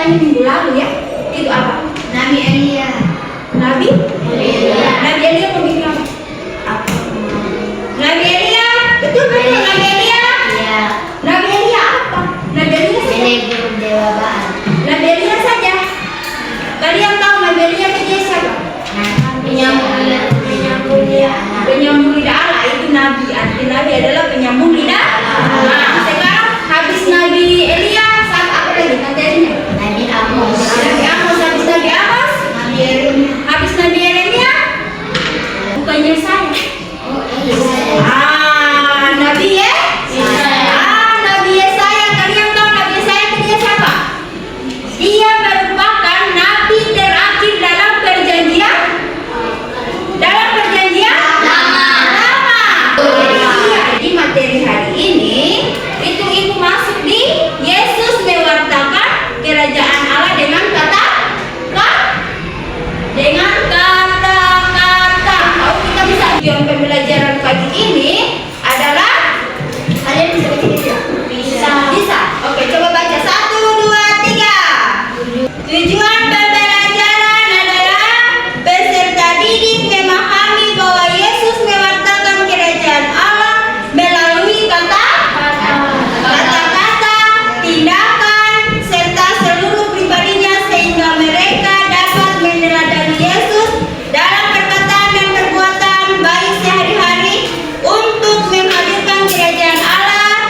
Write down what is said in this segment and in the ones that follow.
ceritanya minggu lalu ya. Itu apa? Nabi Elia. Nabi Elia pemimpin apa? Nabi Elia, betul betul Nabi Elia. Iya. Nabi Elia apa? Nabi Elia saja. Menegur dewa Baal. Nabi Elia saja. Kalian tahu Nabi Elia dia siapa? Penyambung lidah Allah. Penyambung lidah Allah itu Nabi. Arti Nabi adalah penyambung lidah. Nah, sekarang habis Nabi Elia, saat apa lagi materinya? Nabi Amos. Nabi Amos, habis Nabi Amos, Nabi Yeremia. habis Nabi Yeremia, bukannya saya. Oh, Yesaya. Nabi ya? Nabi Yesaya. Kalian tahu Nabi Yesaya itu dia siapa? Dia merupakan nabi terakhir dalam perjanjian lama. Jadi materi hari ini itu ibu masuk di Yesus mewartakan kerajaan Allah dengan kata-kata. Kalau kita bisa tujuan pembelajaran pagi ini adalah kalian bisa baca tidak? Bisa. Oke, coba baca 1, 2, 3. Tujuan pembelajaran adalah peserta didik memahami bahwa Yesus mewartakan kerajaan Allah melalui kata-kata, tindakan, serta seluruh pribadinya sehingga mereka dapat meneladani Yesus dalam perkataan dan perbuatan baik sehari-hari untuk menghadirkan kerajaan Allah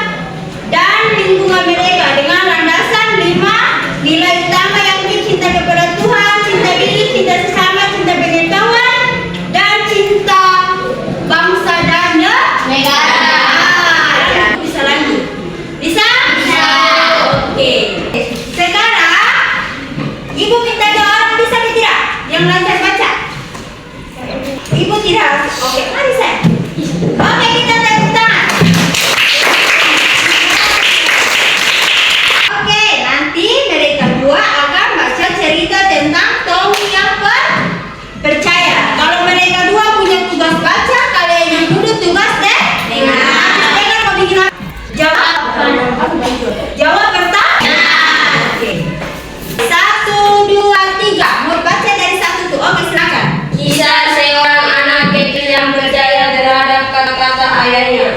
dan lingkungan mereka dengan landasan 5 nilai utama yakni cinta kepada Tuhan, cinta diri, cinta sesama, cinta pengetahuan, dan cinta bangsa dan negara. Bisa lanjut? Bisa? Oke. Sekarang ibu minta doa orang bisa tidak? Yang lancar baca. Ibu tidak. Oke, mari saya. Oke, kita tepuk tangan. Oke, nanti mereka dua akan baca cerita tentang Tommy yang percaya. Kalau mereka dua punya tugas baca, kalian yang duduk tugas deh. Dengar mau bikin apa? Jawab pertanyaan. Oke. 1, 2, 3. Mau baca dari 1 tuh. Oke, silakan. Kisah seorang anak kecil yang percaya terhadap kata-kata ayahnya.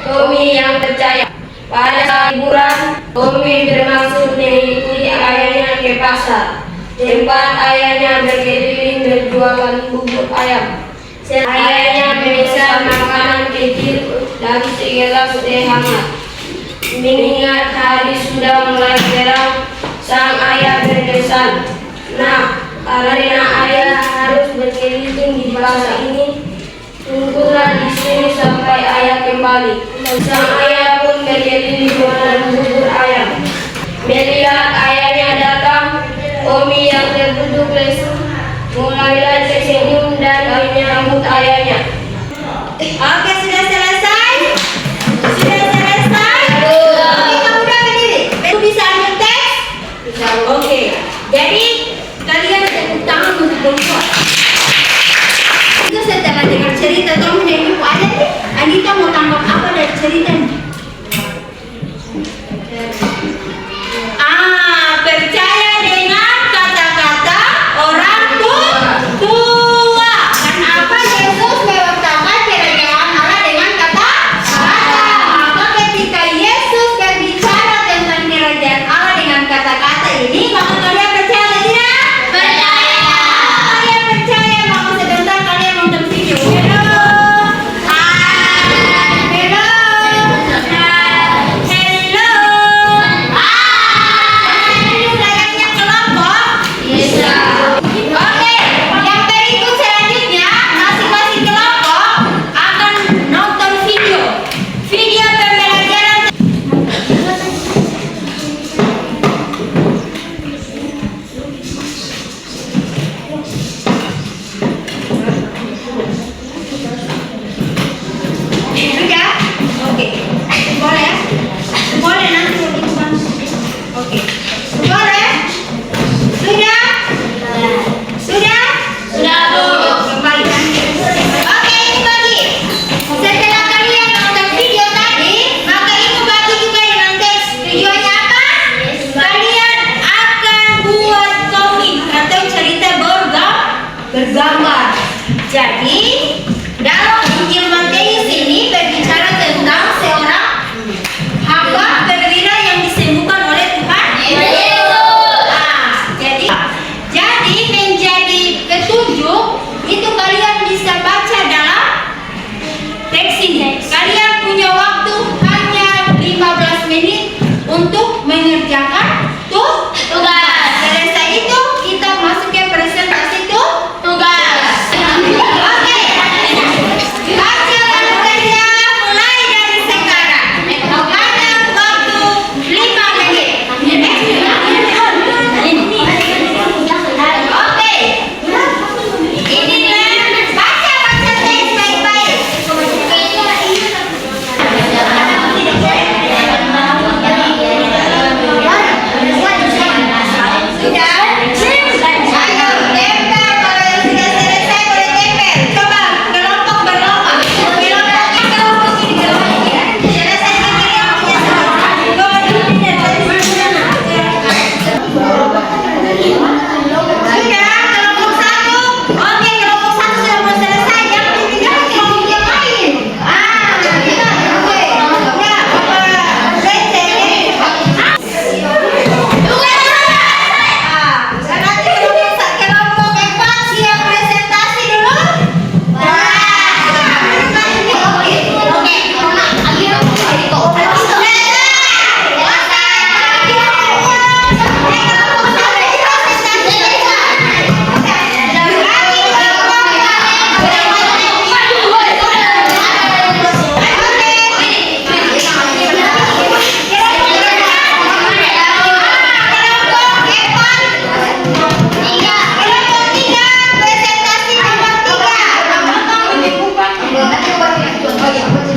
Tommy yang percaya. Pada saat liburan, Tommy bermaksud mengikuti ayahnya ke pasar. Tempat ayahnya berkeliling berjualan bubur ayam. Ayahnya memesan makanan kecil dan segelas teh hangat. Mengingat hari sudah mulai terang, sang ayah berpesan, "Nah, karena ayah harus berkeliling di pasar ini, tunggulah di sini sampai ayah kembali." Sang ayah pun berkeliling jualan bubur ayam. Melihat ayahnya datang, Tommy yang terduduk lesu mulailah tersenyum dan menyambut ayahnya. Oke, sudah selesai? Sudah selesai? Oke, kamu udah berdiri? Kamu bisa ambil teks? Oke, jadi kalian tepuk tangan untuk bongkar. Itu setelah dengar cerita Tommy dan ibu ada nih, Anita mau tangkap apa dari ceritanya? Percaya dengan kata-kata orang tua. Kenapa Yesus mewartakan kerajaan Allah izin. Kalian punya waktu hanya 15 menit untuk mengerjakan tugas. Selesai itu kita masuk ke presentasi tugas. Oke. Acara kerja mulai dari sekarang. Hanya waktu 5 menit. Oke. Inilah baca teks baik-baik. Sudah? Ayo tempel, kalau yang sudah selesai boleh tempel. Coba kelompok berlomba. Kelompok ini. Selesai tempel yang punya semua. Sudah, kelompok satu. Oke, kelompok satu sudah mau selesai. Jangan ditinggalkan kelompok yang lain. Oke. Ya, nanti kelompok empat siap presentasi dulu.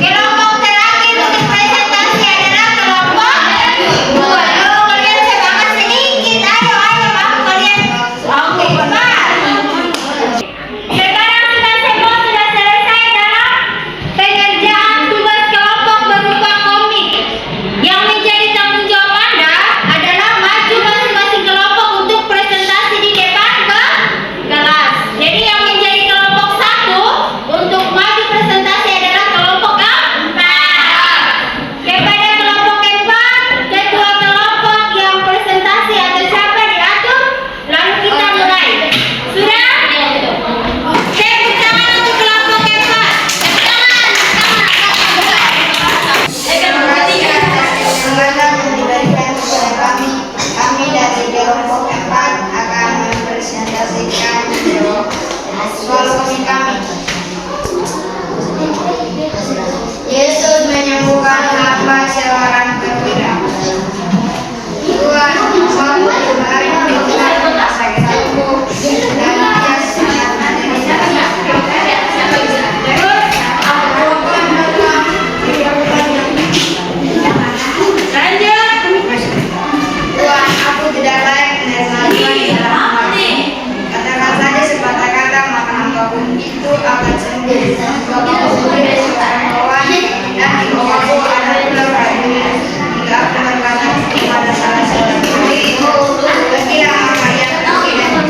Kelompok terakhir untuk presentasi adalah kelompok 2. Kalian semangat sedikit. Ayo, aku kalian. Oke, cepat. Sekarang kita semua sudah selesai dalam pengerjaan tugas kelompok berupa komik. Yang menjadi tanggung jawab Anda adalah maju masing-masing kelompok untuk presentasi di depan kelas. Jadi yang menjadi kelompok 1 untuk maju presentasi adalah kelompok 4. Kepada kelompok 4, ketua kelompok yang presentasi atau siapa diatur, lalu kita mulai. Sudah? Tepuk tangan untuk kelompok 4. Kami dari kelompok 4 akan mempresentasikan soal komik kami. Yesus menyembuhkan hamba seorang perwira. Tuhan waktu hari Tuhan sakit tubuh dan dia sangat menderita. Terus aku akan datang di kehidupan yang Lanjut. Tuhan, aku tidak layak menerima Tuhan di dalam hamba. Katakan saja sepatah kata, maka hambaku itu akan sembuh. Bapaku sendiri seorang kawan, dan di bawahku ada pula prajurit. Jika aku berkata kepada salah seorang murid, pergilah maka ia pergi dan aku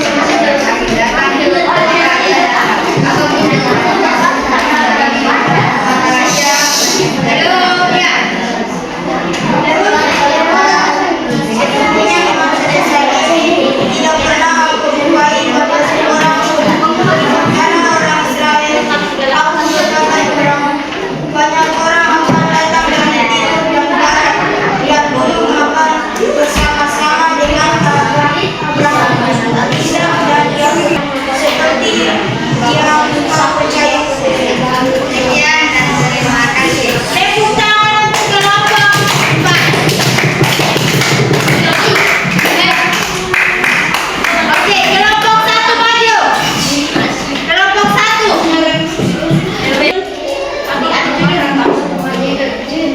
datang, maka ia datang. Atau tidak maka raja, haleluya. Sepertinya memang selesai ini. Tidak pernah aku jumpai pada seorang karena orang Israel. Aku berkata kepadamu, banyak orang akan datang dari timur dan barat. Lihat gunung akan bersama-sama dengan Abraham, Ishak dan Yakub, seperti yang kau percaya. Sekian dan terima kasih. Tepuk tangan untuk kelompok 4. Oke, kelompok 1 maju. Kelompok 1.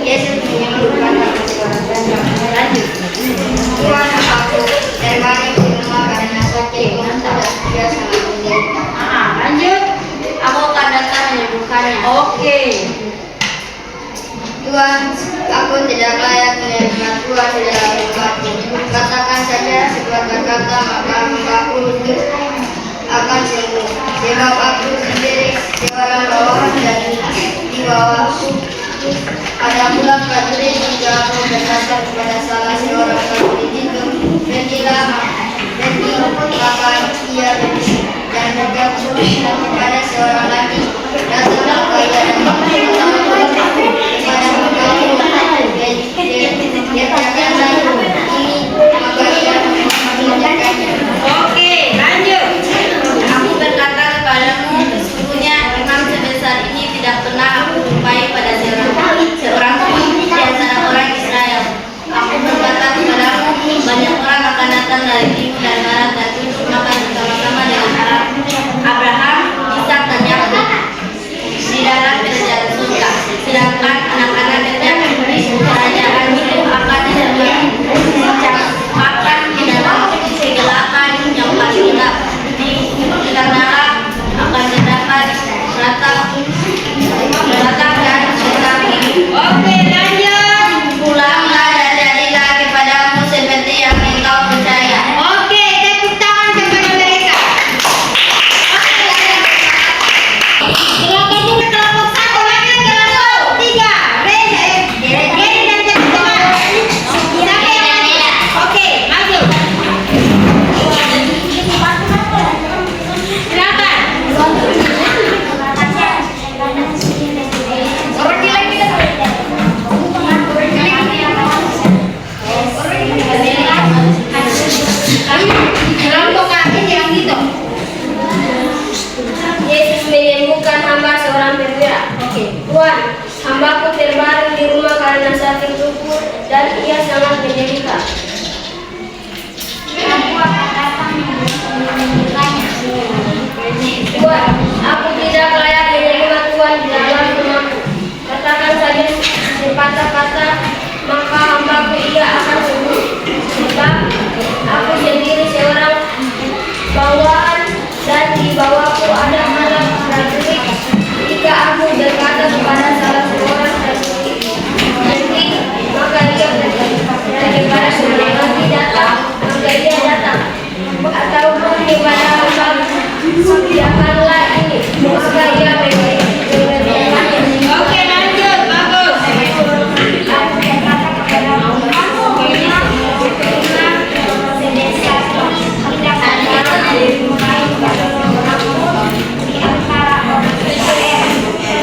Yesus menyembuhkan hamba seorang perwira. Tuhan, aku terbanyak di rumah karena sakitku dan dia sangat menderita. Lanjut. Aku akan datang menyembuhkannya. Oke. Tuhan, aku tidak layak menerima Tuhan di dalam rumahku. Katakan saja sepatah kata, maka hambaku itu akan sembuh. Sebab aku sendiri seorang bawahan dan di bawahku ada pula prajurit. Jika aku berkata kepada salah seorang prajurit itu, pergilah, maka ia pergi. Dan juga kepada seorang lagi, Datanglah kaya dan Oke, lanjut. Aku berkata kepadamu, sesungguhnya imam sebesar ini tidak pernah aku jumpai pada seorang pun di antara orang Israel. Aku berkata kepadamu, banyak orang akan datang dari timur dan barat dan duduk makan bersama-sama dengan Abraham, Ishak dan Yakub di dalam kerajaan surga. Sedangkan anak-anak di kerajaan itu akan dicampakkan di dalam kegelapan yang paling gelap. Di neraka akan terdapat ratap dan tetapi. Oke, lanjut. Pulanglah dan jadilah kepadamu seperti yang engkau percaya. Oke, tepuk tangan kepada mereka. Silakan juga kelompok 1, lanjut kelompok 3. Geri dan teman-teman. Siapa yang mana? Oke, maju. Silakan. Kelompok kami yang gitu. Yesus menyembuhkan hamba seorang perwira. Tuhan, hambaku terbaring di rumah karena sakit tubuh dan ia sangat menderita. Tuhan, aku tidak layak menerima Tuhan di dalam rumahku. Katakan saja sepatah kata, maka hambaku ia akan sembuh. Sebab aku sendiri seorang bawahan dan di bawahku ada anak prajurit. Jika aku berkata kepada salah seorang prajurit, nanti maka ia pergi. Dan kepada seorang lagi datang, maka ia datang. Ataupun kepada hambaku, sediakanlah ini, maka ia mengerjakannya. Oke, lanjut. Bagus. Aku berkata kepada hambaku, sebesar tidak ada dimulai pada aku di antara orang Israel.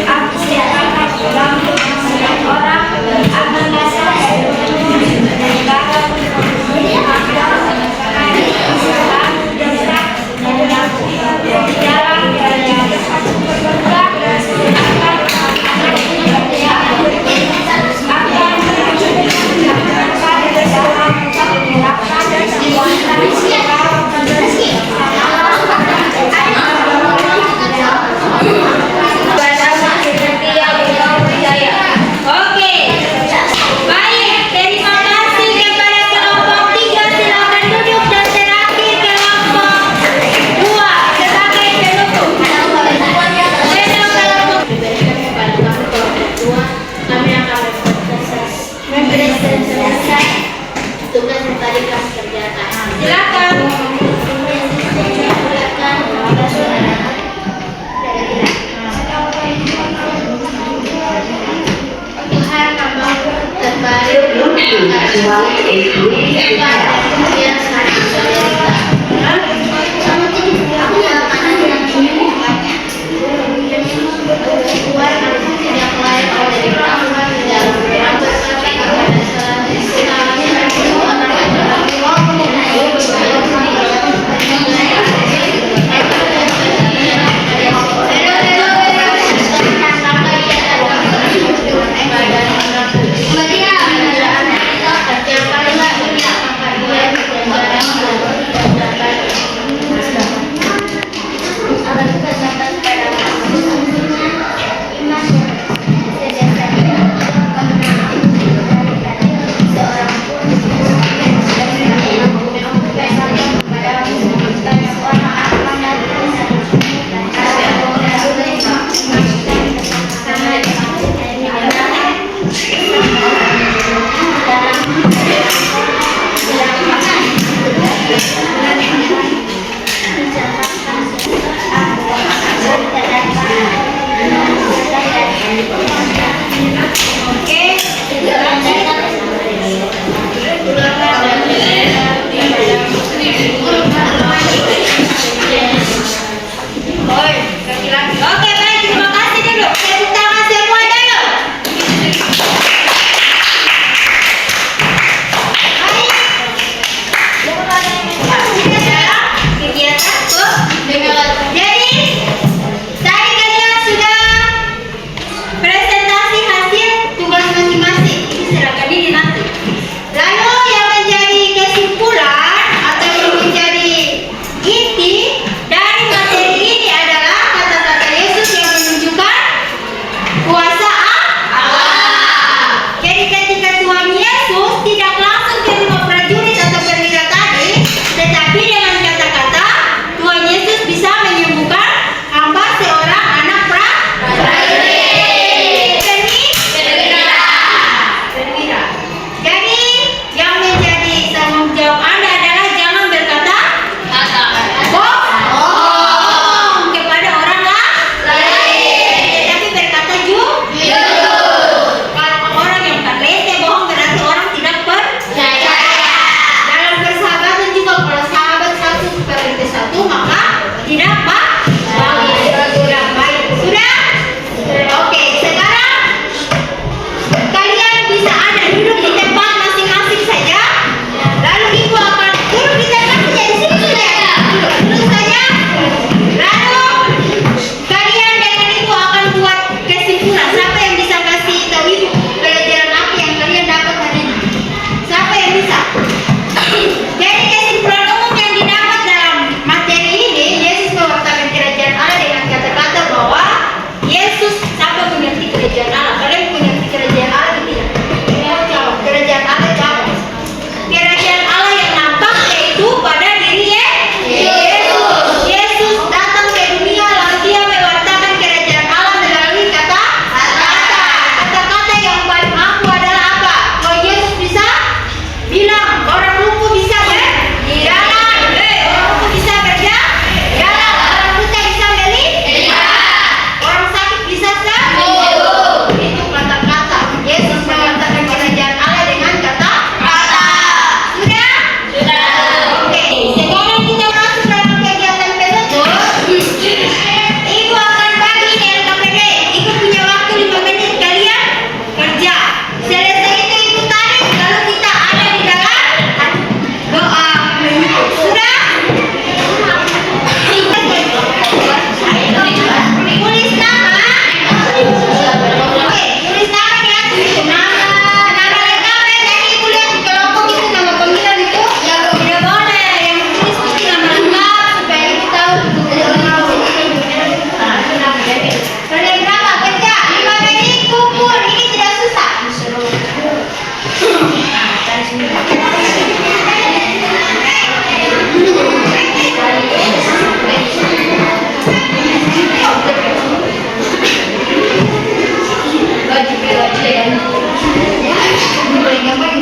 Aku siapkan kamu dan orang akan dasar negara dalam kerajaan surga Oke. Baik, terima kasih kepada kelompok 3. Silakan duduk dan terakhir kelompok 2 sebagai penutup. Kami akan mempresentasikan tugas yang tadi kami kerjakan. Silakan. Tuhan hambamu terbaring yang sangat menderita. Tuhan, aku tidak layak menerima Tuhan di dalam rumah. Berkata kepada salah Ini paling gampang.